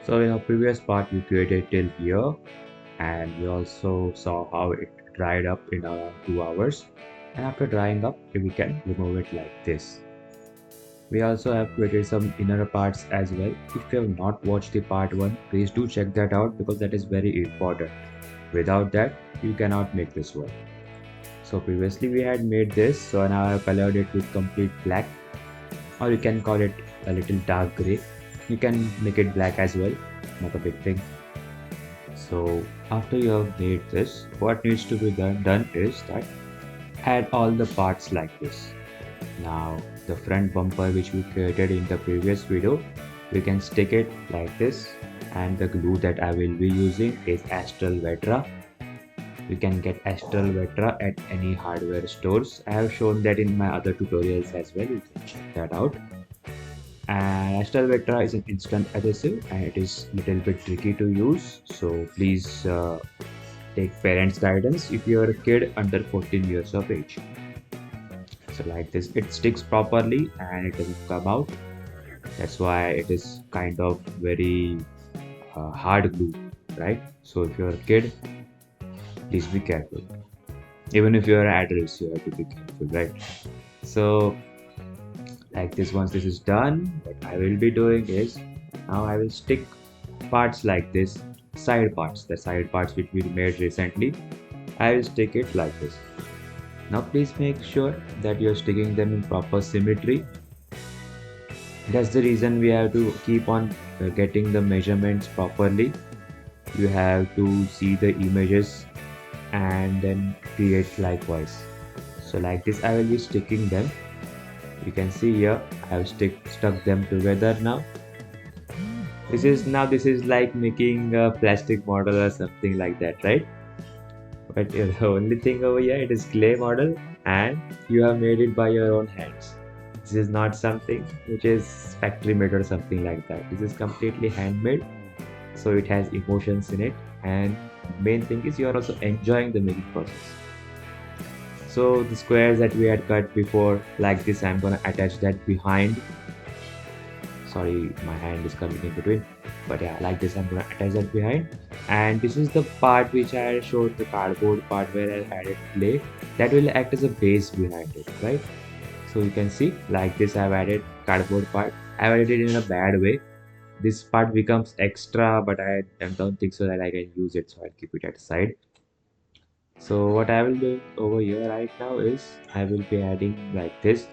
So in our previous part we created till here, and we also saw how it dried up in around 2 hours, and after drying up we can remove it like this. We also have created some inner parts as well. If you have not watched the part 1, please do check that out because that is very important. Without that you cannot make this work. So previously we had made this, so now I have colored it with complete black, or you can call it a little dark gray. You can make it black as well, not a big thing. So after you have made this, what needs to be done is that add all the parts like this. Now the front bumper which we created in the previous video, we can stick it like this, and the glue that I will be using is Astral Vetra. You can get Astral Vetra at any hardware stores. I have shown that in my other tutorials as well, you can check that out. And Astral Vetra is an instant adhesive and it is little bit tricky to use, so please take parents guidance if you are a kid under 14 years of age. So like this it sticks properly and it doesn't come out. That's why it is kind of very hard glue, right? So if you're a kid, please be careful. Even if you're an adult, you have to be careful, right? So like this, once this is done, what I will be doing is now I will stick parts like this, side parts, the side parts which we made recently. I will stick it like this. Now please make sure that you're sticking them in proper symmetry. That's the reason we have to keep on getting the measurements properly. You have to see the images and then create likewise. So like this I will be sticking them. You can see here I have stuck them together now. This is like making a plastic model or something like that, right? But the only thing over here, it is clay model and you have made it by your own hands. This is not something which is factory made or something like that. This is completely handmade, so it has emotions in it, and main thing is you are also enjoying the making process. So the squares that we had cut before like this, I'm gonna attach that behind. Sorry, my hand is coming in between, but yeah, like this I'm gonna attach that behind. And this is the part which I showed, the cardboard part where I added clay, that will act as a base behind it, right? So you can see like this I've added cardboard part. I've added it in a bad way. This part becomes extra, but I don't think so that I can use it, so I'll keep it at the side. So what I will do over here right now is I will be adding like this.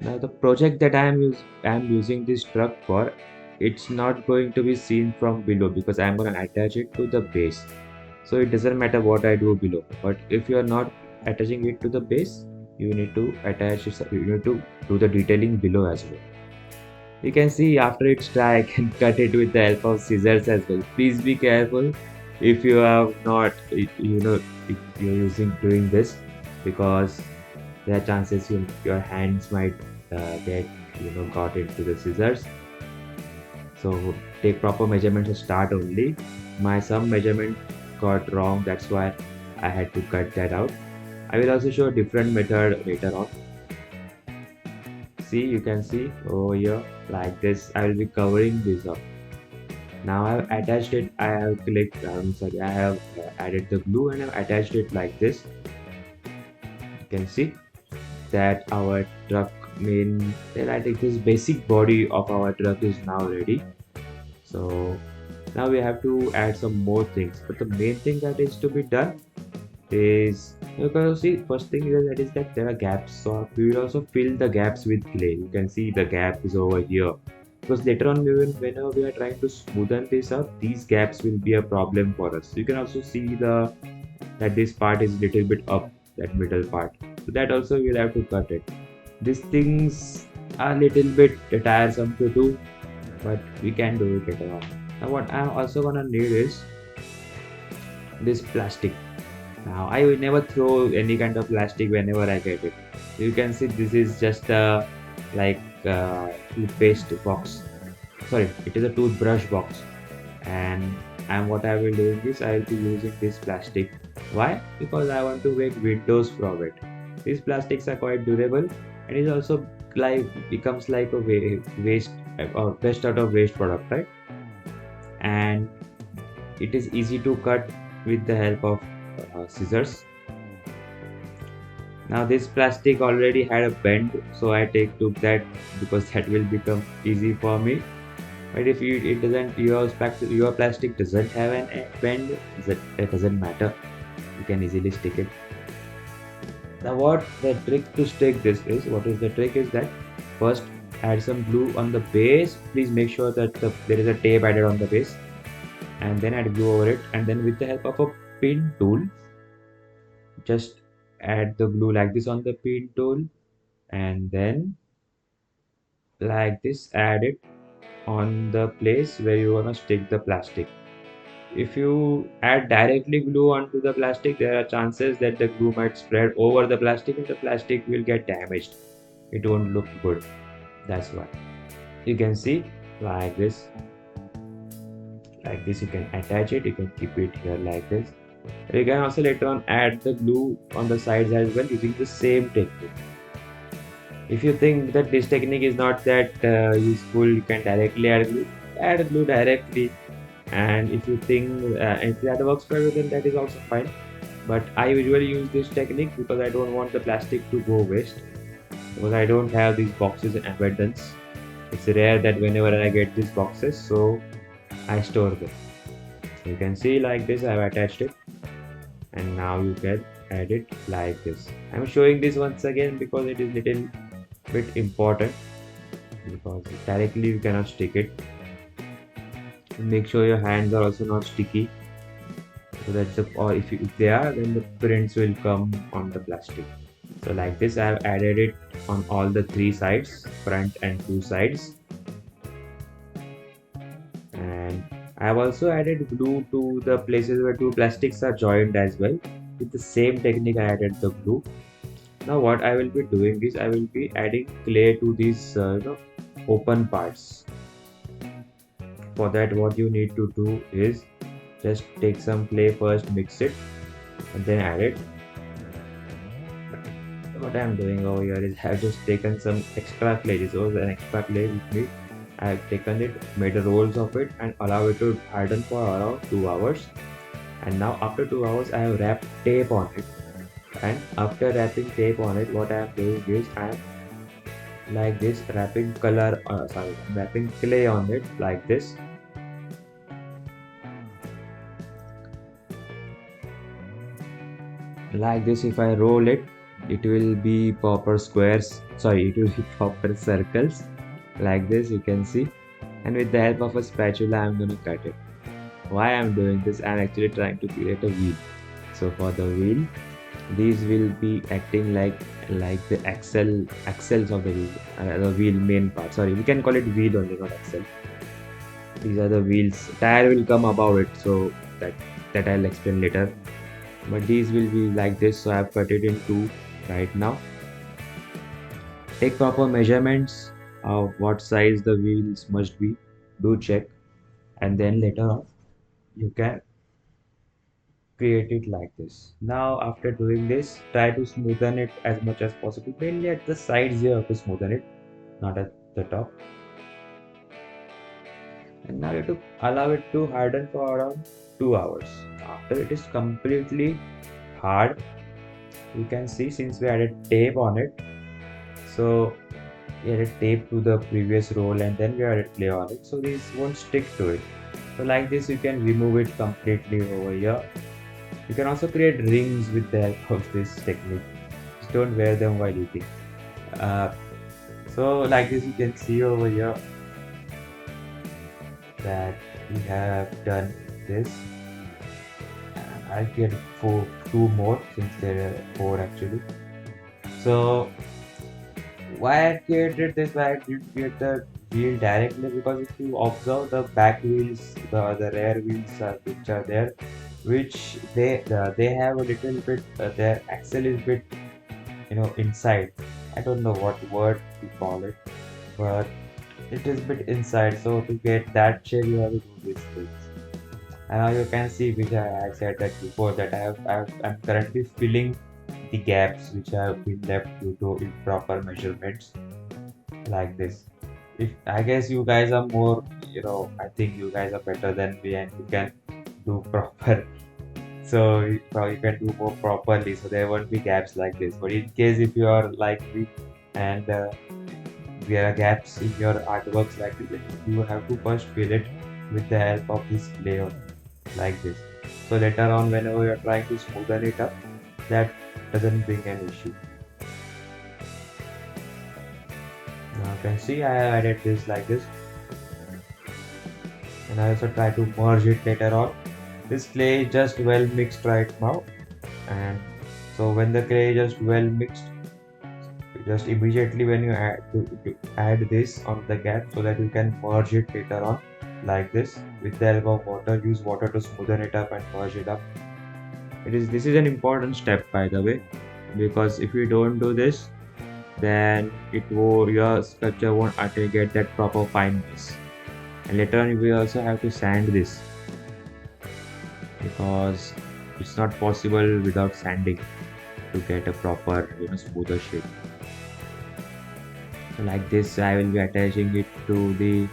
Now the project that I am using this truck for, it's not going to be seen from below because I'm going to attach it to the base. So it doesn't matter what I do below. But if you are not attaching it to the base, you need to you need to do the detailing below as well. You can see after it's dry, I can cut it with the help of scissors as well. Please be careful if you have not, if you're doing this, because there are chances your hands might get got into the scissors. So take proper measurements to start only. My some measurement got wrong, that's why I had to cut that out. I will also show a different method later on. See, you can see over here like this I will be covering this up. Now I have attached it, I have clicked, I have added the glue and I've attached it like this. You can see that our truck main, I think this basic body of our truck is now ready. So now we have to add some more things, but the main thing that is to be done is, you can see first thing is that there are gaps, so we will also fill the gaps with clay. You can see the gap is over here because later on whenever we are trying to smoothen this up, these gaps will be a problem for us. You can also see that this part is little bit up, that middle part, so that also we'll have to cut it. These things are a little bit tiresome to do, but we can do it later on. Now what I'm also gonna need is this plastic. Now I will never throw any kind of plastic whenever I get it. You can see this is just a like toothpaste box. Sorry, it is a toothbrush box, and what I will do is I will be using this plastic. Why? Because I want to make windows from it. These plastics are quite durable and it also like becomes like a waste or best out of waste product, right? and it is easy to cut with the help of scissors. Now this plastic already had a bend, so I took that because that will become easy for me. But if it doesn't, your plastic doesn't have an bend, that doesn't matter. You can easily stick it. Now what the trick to stick this is, what is the trick is that first add some glue on the base. Please make sure that there is a tape added on the base, and then add glue over it, and then with the help of a pin tool, just add the glue like this on the pin tool, and then like this add it on the place where you want to stick the plastic. If you add directly glue onto the plastic, there are chances that the glue might spread over the plastic and the plastic will get damaged. It won't look good. That's why. You can see like this. Like this, you can attach it. You can keep it here like this. You can also later on add the glue on the sides as well using the same technique. If you think that this technique is not that useful, you can directly add glue directly. And if you think if that works for you, then that is also fine. But I usually use this technique because I don't want the plastic to go waste, because I don't have these boxes in abundance. It's rare that whenever I get these boxes, so I store them. You can see like this, I have attached it, and now you can add it like this. I'm showing this once again because it is little bit important, because directly you cannot stick it. Make sure your hands are also not sticky, so that or if they are, then the prints will come on the plastic. So like this, I have added it on all the 3 sides, front and 2 sides, and I have also added glue to the places where 2 plastics are joined as well. With the same technique, I added the glue. Now what I will be doing is I will be adding clay to these open parts. For that, what you need to do is just take some clay first, mix it, and then add it. What I am doing over here is I have just taken some extra clay. This was an extra clay with me. I have taken it, made rolls of it, and allow it to harden for around 2 hours. And now after 2 hours, I have wrapped tape on it. And after wrapping tape on it, what I am doing is I am like this wrapping wrapping clay on it like this. Like this, if I roll it, it will be proper squares. Sorry, it will be proper circles. Like this, you can see. And with the help of a spatula, I'm gonna cut it. Why I'm doing this? I'm actually trying to create a wheel. So for the wheel, these will be acting like the axles of the wheel main part. Sorry, we can call it wheel only, not axle. These are the wheels. Tire will come above it, so that I'll explain later. But these will be like this, so I've cut it in 2 right now. Take proper measurements of what size the wheels must be. Do check, and then later on you can create it like this. Now after doing this, try to smoothen it as much as possible. Mainly at the sides you have to smoothen it, not at the top. And now you have to allow it to harden for around 2 hours. After it is completely hard, you can see, since we added tape on it, so we added tape to the previous roll and then we added clay on it, so these won't stick to it. So like this, you can remove it completely over here. You can also create rings with the help of this technique. Just don't wear them while eating. So like this, you can see over here that we have done this. I'll get 2 more, since there are 4 actually. So why I created this, why I didn't create the wheel directly, because if you observe the back wheels, the rear wheels which are there, which they have a little bit, their axle is bit inside. I don't know what word to call it, but it is bit inside. So to get that shape, you have to do these things. And now you can see, which I said that before, that I'm currently filling the gaps which have been left due to improper measurements, like this. if I guess you guys are more, I think you guys are better than me and you can do proper. So you can do more properly, so there won't be gaps like this. But in case if you are like me and there are gaps in your artworks like this, you have to first fill it with the help of this clay or like this. So later on, whenever you are trying to smoothen it up, that doesn't bring an issue. Now you can see I have added this like this, and I also try to merge it later on. This clay is just well mixed right now, and so when the clay is just well mixed, just immediately when you to add this on the gap so that you can merge it later on like this with the help of water. Use water to smoothen it up and merge it up. This is an important step, by the way, because if you don't do this, then your sculpture won't actually get that proper fineness. And later on we also have to sand this because it's not possible without sanding to get a proper smoother shape. So like this I will be attaching it to the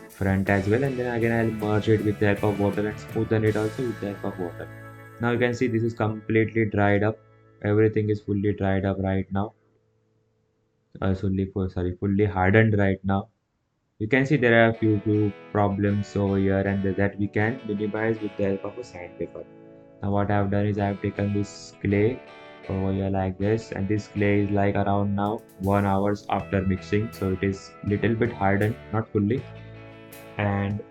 front as well, and then again I'll merge it with the help of water and smoothen it also with the help of water. Now you can see this is completely dried up. Everything is fully dried up right now. Fully hardened right now. You can see there are a few problems over here and that we can minimize with the help of a sandpaper. Now what I've done is I've taken this clay over here like this, and this clay is like around now 1 hours after mixing, so it is little bit hardened, not fully, and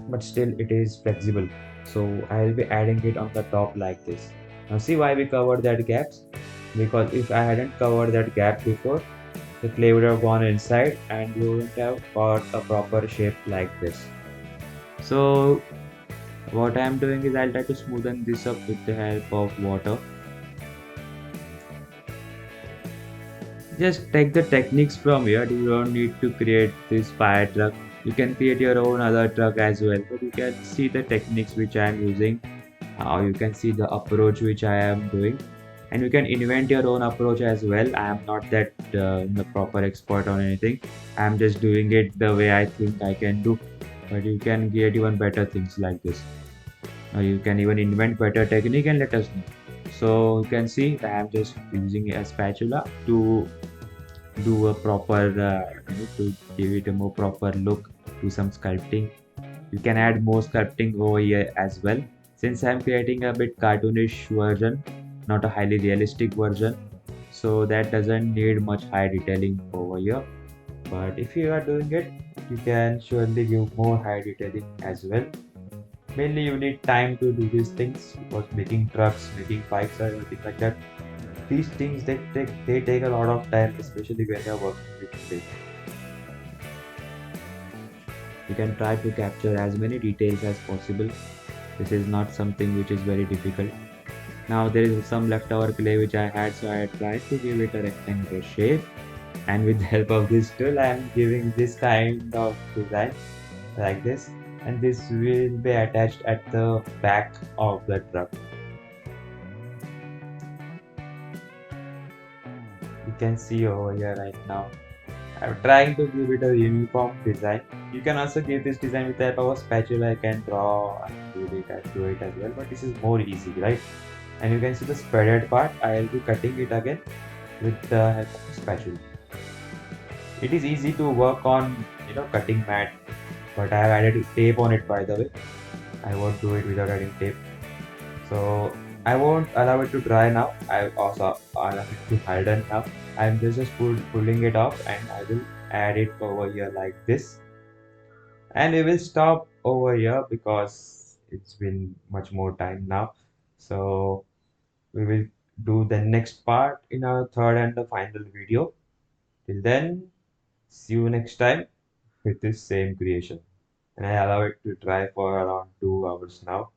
but still it is flexible. So I'll be adding it on the top like this. Now see why we covered that gaps, because if I hadn't covered that gap before, the clay would have gone inside and you wouldn't have got a proper shape like this. So what I am doing is I'll try to smoothen this up with the help of water. Just take the techniques from here. You don't need to create this fire truck. You can create your own other truck as well, but you can see the techniques which I am using. You can see the approach which I am doing, and you can invent your own approach as well. I am not that the proper expert on anything. I am just doing it the way I think I can do, but you can create even better things like this. You can even invent better technique and let us know. So you can see that I am just using a spatula to do a proper to give it a more proper look to some sculpting. You can add more sculpting over here as well, since I'm creating a bit cartoonish version, not a highly realistic version, so that doesn't need much high detailing over here. But if you are doing it, you can surely give more high detailing as well. Mainly you need time to do these things, because making trucks, making bikes or anything like that, these things they take a lot of time, especially when you're working with clay. You can try to capture as many details as possible. This is not something which is very difficult. Now there is some leftover clay which I had, so I tried to give it a rectangular shape, and with the help of this tool I am giving this kind of design like this, and this will be attached at the back of the truck. You can see over here right now I'm trying to give it a uniform design. You can also give this design with the help of a spatula. I can draw and do it as well, but this is more easy, right? And you can see the spreaded part. I'll be cutting it again with the help of a spatula. It is easy to work on, cutting mat, but I have added tape on it, by the way. I won't do it without adding tape. So I won't allow it to dry now. I also allow it to harden now. I'm just pulling it off, and I will add it over here like this. And we will stop over here because it's been much more time now. So we will do the next part in our third and the final video. Till then, see you next time with this same creation. And I allow it to dry for around 2 hours now.